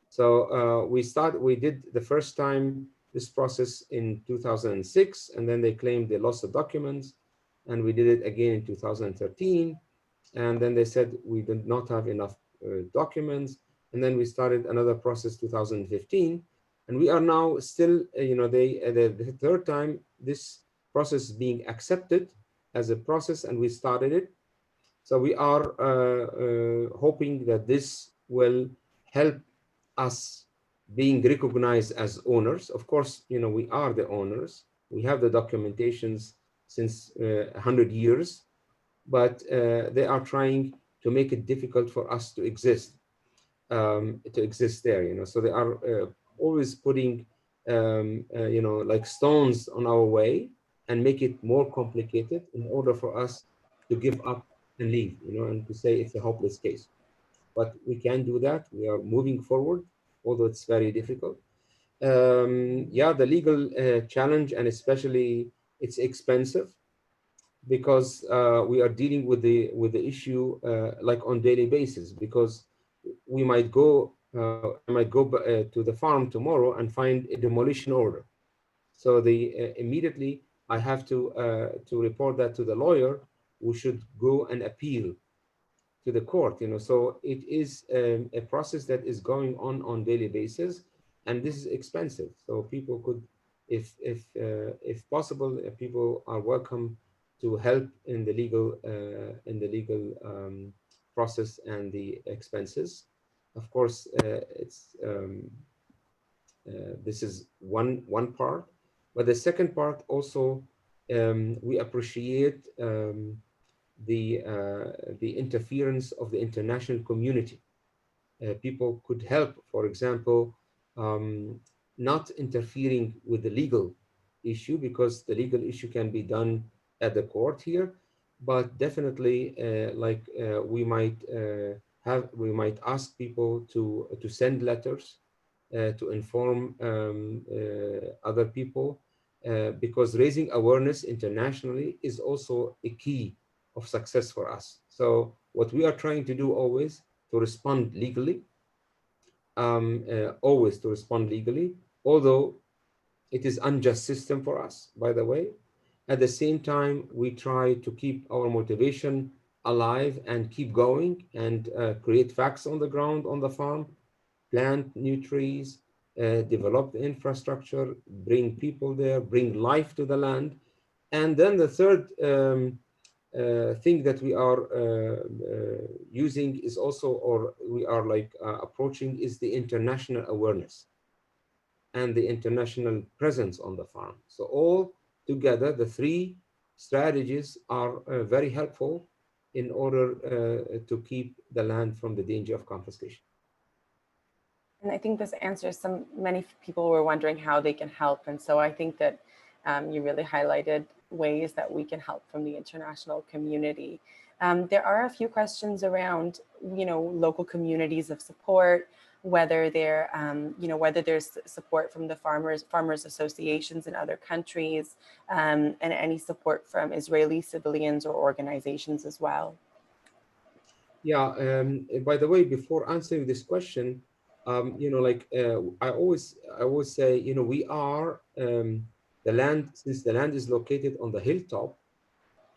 So we did the first time this process in 2006, and then they claimed they lost the documents, and we did it again in 2013, and then they said we did not have enough documents, and then we started another process 2015, and we are now still, the third time this process is being accepted as a process, and we started it. So we are hoping that this will help us being recognized as owners. Of course, we are the owners. We have the documentations since 100 years, but they are trying to make it difficult for us to exist there. So they are always putting, like stones on our way and make it more complicated in order for us to give up and leave, and to say it's a hopeless case. But we can do that. We are moving forward, although it's very difficult. Yeah, the legal challenge, and especially it's expensive because we are dealing with the issue like on daily basis, because I might go to the farm tomorrow and find a demolition order. So immediately I have to report that to the lawyer, who should go and appeal to the court. So it is a process that is going on daily basis, and this is expensive. So people could, if possible, people are welcome to help in the legal process and the expenses. Of course, this is one part, but the second part also, we appreciate the interference of the international community. People could help, for example, not interfering with the legal issue, because the legal issue can be done at the court here, but definitely we might ask people to send letters to inform other people, because raising awareness internationally is also a key of success for us. So what we are trying to do always to respond legally, although it is unjust system for us, by the way. At the same time, we try to keep our motivation alive and keep going and create facts on the ground, on the farm, plant new trees, develop the infrastructure, bring people there, bring life to the land. And then the third thing that we are using is also, or we are approaching, is the international awareness and the international presence on the farm. So all together, the three strategies are very helpful in order to keep the land from the danger of confiscation. And I think this answers many people were wondering how they can help. And so I think that you really highlighted ways that we can help from the international community. There are a few questions around, local communities of support, whether whether there's support from the farmers associations in other countries, and any support from Israeli civilians or organizations as well. Yeah. By the way, before answering this question, I always say, we are the land, since the land is located on the hilltop,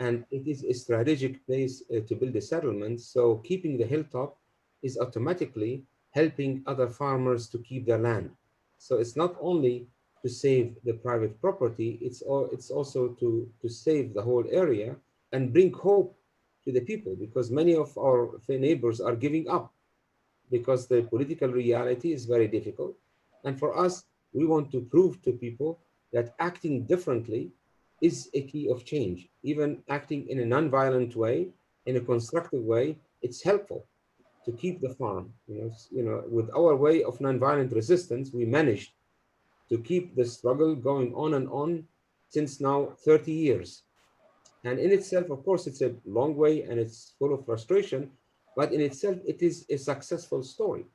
and it is a strategic place to build a settlement. So keeping the hilltop is automatically helping other farmers to keep their land. So it's not only to save the private property, it's also to save the whole area and bring hope to the people, because many of our neighbors are giving up because the political reality is very difficult. And for us, we want to prove to people that acting differently is a key of change. Even acting in a non-violent way, in a constructive way, it's helpful to keep the farm. With our way of non-violent resistance, we managed to keep the struggle going on and on since now 30 years. And in itself, of course, it's a long way and it's full of frustration, but in itself, it is a successful story.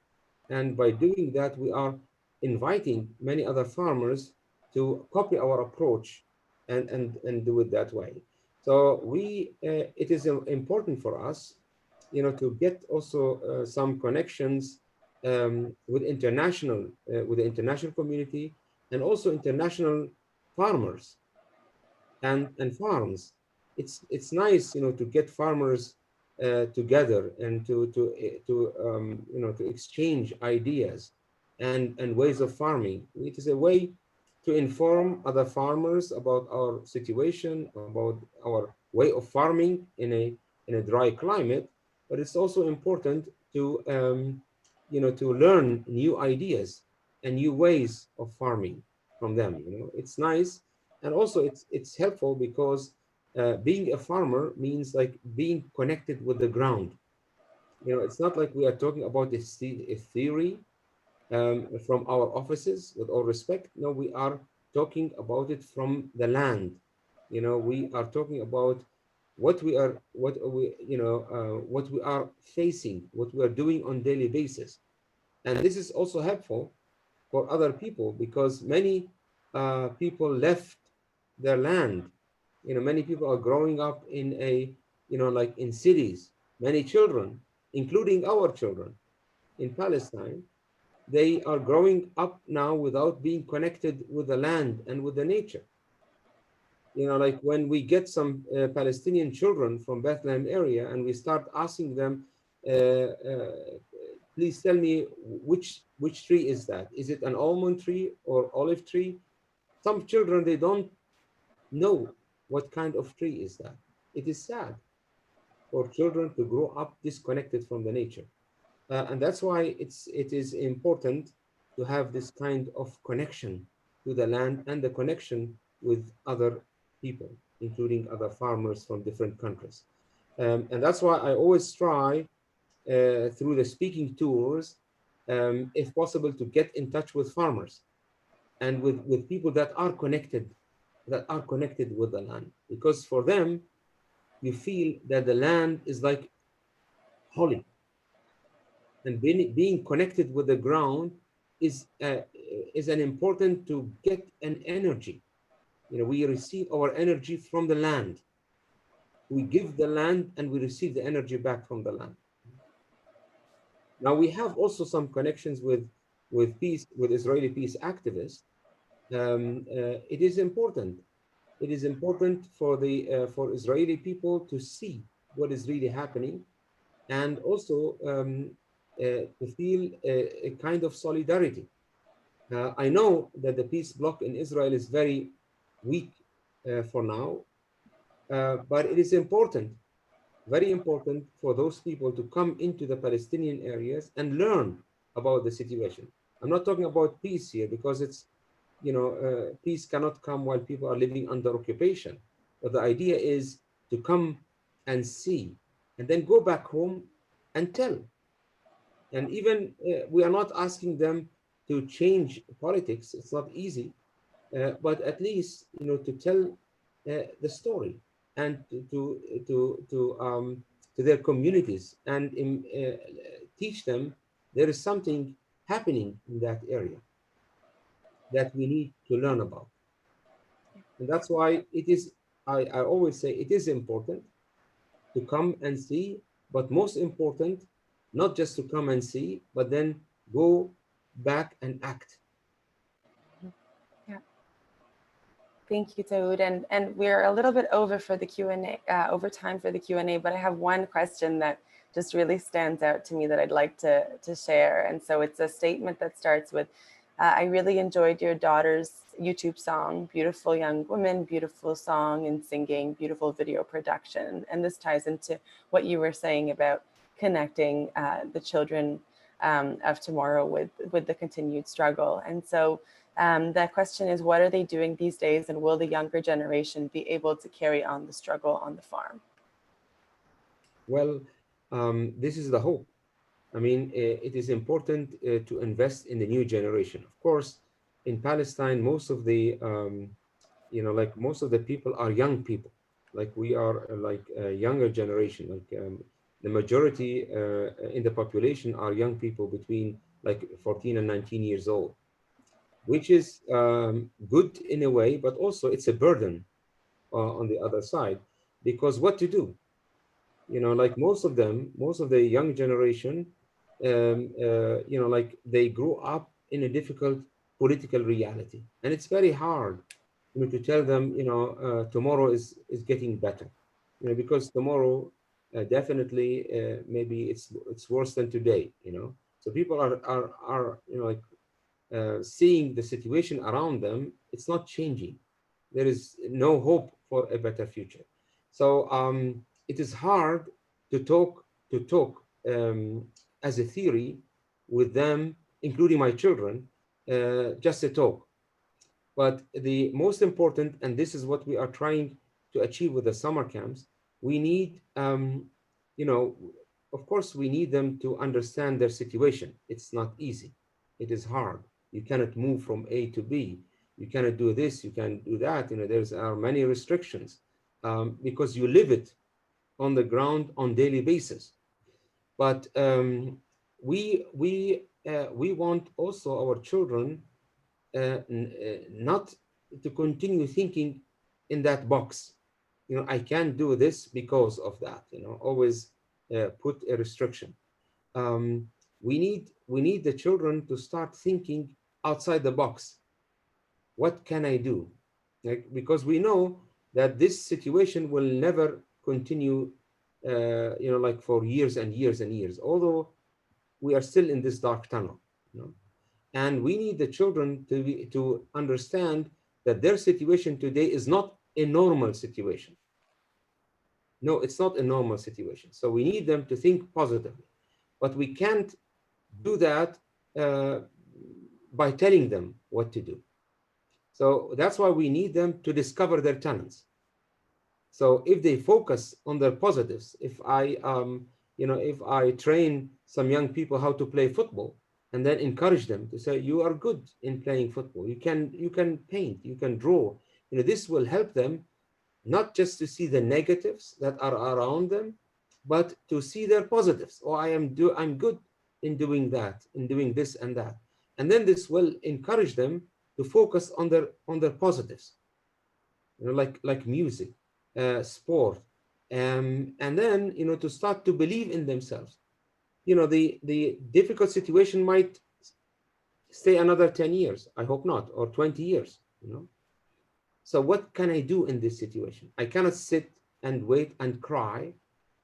And by doing that, we are inviting many other farmers to copy our approach and do it that way. So it is important for us, to get also some connections with the international community and also international farmers and farms. It's nice, to get farmers together and to exchange ideas and ways of farming. It is a way to inform other farmers about our situation, about our way of farming in a dry climate. But it's also important to learn new ideas and new ways of farming from them. It's nice, and also it's helpful because being a farmer means like being connected with the ground. It's not like we are talking about a theory from our offices, with all respect. No, we are talking about it from the land. We are talking about what we are facing, what we are doing on daily basis. And this is also helpful for other people because many people left their land. Many people are growing up like in cities. Many children, including our children in Palestine, they are growing up now without being connected with the land and with the nature. Like when we get some Palestinian children from Bethlehem area and we start asking them, please tell me which tree is that? Is it an almond tree or olive tree? Some children, they don't know what kind of tree is that. It is sad for children to grow up disconnected from the nature. And that's why it is important to have this kind of connection to the land and the connection with other people, including other farmers from different countries. And that's why I always try through the speaking tours, if possible, to get in touch with farmers and with people that are connected with the land, because for them you feel that the land is like holy, and being connected with the ground is an important to get an energy. We receive our energy from the land. We give the land and we receive the energy back from the land. Now we have also some connections with Israeli peace activists. It is important. It is important for Israeli people to see what is really happening, and also to feel a kind of solidarity. I know that the peace bloc in Israel is very weak for now, but it is important, very important, for those people to come into the Palestinian areas and learn about the situation. I'm not talking about peace here because peace cannot come while people are living under occupation. But the idea is to come and see, and then go back home and tell. And even we are not asking them to change politics. It's not easy, but at least to tell the story and to their communities and teach them there is something happening in that area that we need to learn about. And that's why I always say it is important to come and see, but most important, not just to come and see, but then go back and act. Yeah. Thank you, Daoud. And we're a little bit over for the Q&A, over time for the Q&A, but I have one question that just really stands out to me that I'd like to share. And so it's a statement that starts with, I really enjoyed your daughter's YouTube song, beautiful young woman, beautiful song and singing, beautiful video production. And this ties into what you were saying about connecting the children of tomorrow with the continued struggle. And so the question is, what are they doing these days, and will the younger generation be able to carry on the struggle on the farm? Well, this is the hope. I mean, it is important to invest in the new generation. Of course, in Palestine, most of the, like most of the people are young people. Like we are like a younger generation, like the majority in the population are young people between like 14 and 19 years old, which is good in a way, but also it's a burden on the other side, because what to do? Like most of them, most of the young generation, like they grew up in a difficult political reality, and it's very hard, to tell them, tomorrow is getting better, because tomorrow definitely maybe it's worse than today. So people are like seeing the situation around them, it's not changing. There is no hope for a better future. So it is hard to talk as a theory with them, including my children, just a talk. But the most important, and this is what we are trying to achieve with the summer camps, we need, you know, of course, we need them to understand their situation. It's not easy. It is hard. You cannot move from A to B. You cannot do this. You can't do that. There's are many restrictions because you live it on the ground on daily basis. But we want also our children not to continue thinking in that box. I can't do this because of that. Always put a restriction. Um, we need the children to start thinking outside the box. What can I do? Like, because we know that this situation will never continue, like for years and years and years. Although we are still in this dark tunnel. You know, and we need the children to understand that their situation today is not a normal situation. No, it's not a normal situation. So we need them to think positively. But we can't do that uh, by telling them what to do. So that's why we need them to discover their talents. So if they focus on their positives, if I train some young people how to play football, and then encourage them to say, you are good in playing football. You can paint, you can draw. This will help them not just to see the negatives that are around them, but to see their positives. Oh, I'm good in doing that, in doing this and that. And then this will encourage them to focus on their positives, like music, sport, and then to start to believe in themselves. The difficult situation might stay another 10 years, I hope not, or 20 years. So what can I do in this situation? I cannot sit and wait and cry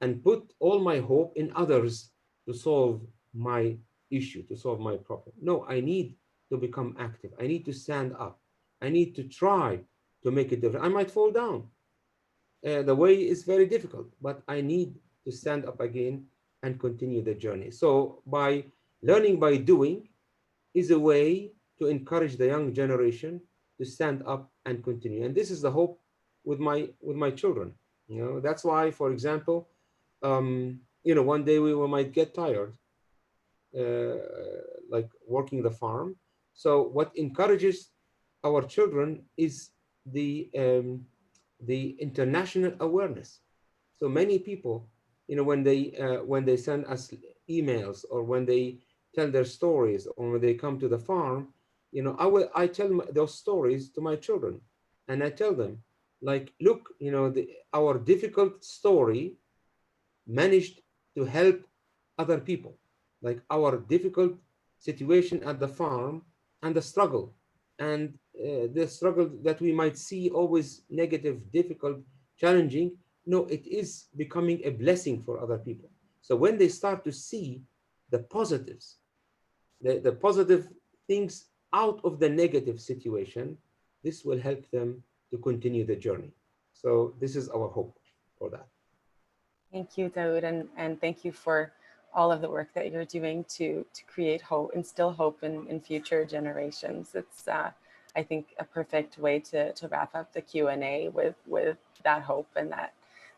and put all my hope in others to solve my issue, to solve my problem. No, I need to become active. I need to stand up. I need to try to make a difference. I might fall down. The way is very difficult, but I need to stand up again and continue the journey. So by learning by doing is a way to encourage the young generation to stand up and continue. And this is the hope with my children. That's why, for example, one day we might get tired, uh, like working the farm. So what encourages our children is the international awareness. So many people, when they send us emails, or when they tell their stories, or when they come to the farm, I tell those stories to my children, and I tell them, like, look, our difficult story managed to help other people, like our difficult situation at the farm, and the struggle that we might see always negative, difficult, challenging. No, it is becoming a blessing for other people. So when they start to see the positives, the positive things out of the negative situation, this will help them to continue the journey. So this is our hope for that. Thank you, Daoud, and thank you for all of the work that you're doing to create hope, instill hope in future generations. It's I think a perfect way to wrap up the Q&A with that hope and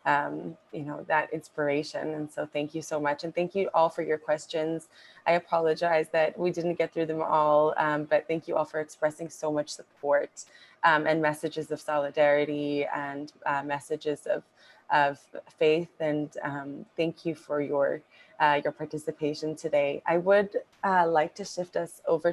that inspiration. And so thank you so much. And thank you all for your questions. I apologize that we didn't get through them all, but thank you all for expressing so much support and messages of solidarity and messages of faith. And thank you for your participation today. I would like to shift us over